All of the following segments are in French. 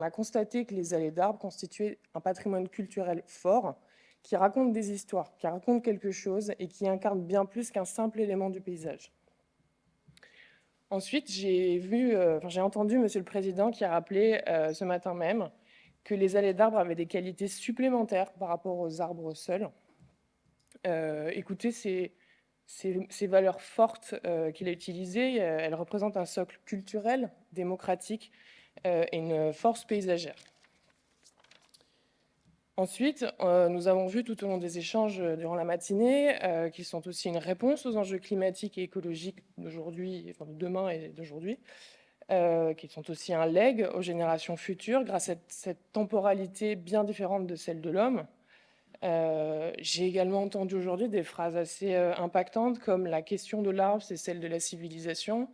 On a constaté que les allées d'arbres constituaient un patrimoine culturel fort, qui raconte des histoires, qui raconte quelque chose et qui incarne bien plus qu'un simple élément du paysage. Ensuite, j'ai entendu Monsieur le Président qui a rappelé ce matin même que les allées d'arbres avaient des qualités supplémentaires par rapport aux arbres seuls. Écoutez, ces valeurs fortes qu'il a utilisées, elles représentent un socle culturel, démocratique et une force paysagère. Ensuite, nous avons vu tout au long des échanges durant la matinée qu'ils sont aussi une réponse aux enjeux climatiques et écologiques d'aujourd'hui, enfin de demain et d'aujourd'hui, qui sont aussi un legs aux générations futures grâce à cette temporalité bien différente de celle de l'homme. J'ai également entendu aujourd'hui des phrases assez impactantes comme la question de l'arbre, c'est celle de la civilisation,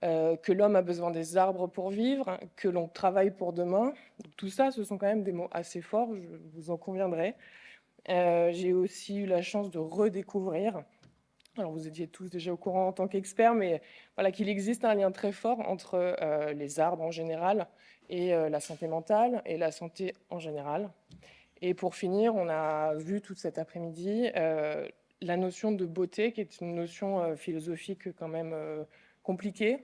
que l'homme a besoin des arbres pour vivre, que l'on travaille pour demain. Donc, tout ça, ce sont quand même des mots assez forts, vous en conviendrez. J'ai aussi eu la chance de redécouvrir, alors vous étiez tous déjà au courant en tant qu'experts, mais voilà, qu'il existe un lien très fort entre les arbres en général et la santé mentale et la santé en général. Et pour finir, on a vu tout cet après-midi la notion de beauté, qui est une notion philosophique quand même compliquée,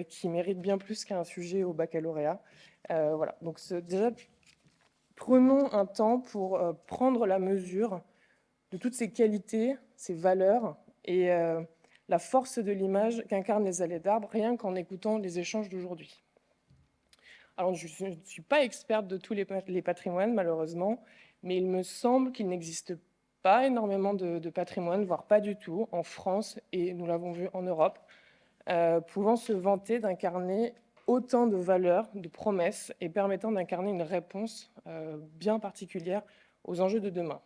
qui mérite bien plus qu'un sujet au baccalauréat. Voilà, donc déjà, prenons un temps pour prendre la mesure de toutes ces qualités, ces valeurs et la force de l'image qu'incarnent les allées d'arbres, rien qu'en écoutant les échanges d'aujourd'hui. Alors, je ne suis pas experte de tous les patrimoines, malheureusement, mais il me semble qu'il n'existe pas énormément de patrimoine, voire pas du tout, en France, et nous l'avons vu en Europe, pouvant se vanter d'incarner autant de valeurs, de promesses, et permettant d'incarner une réponse bien particulière aux enjeux de demain.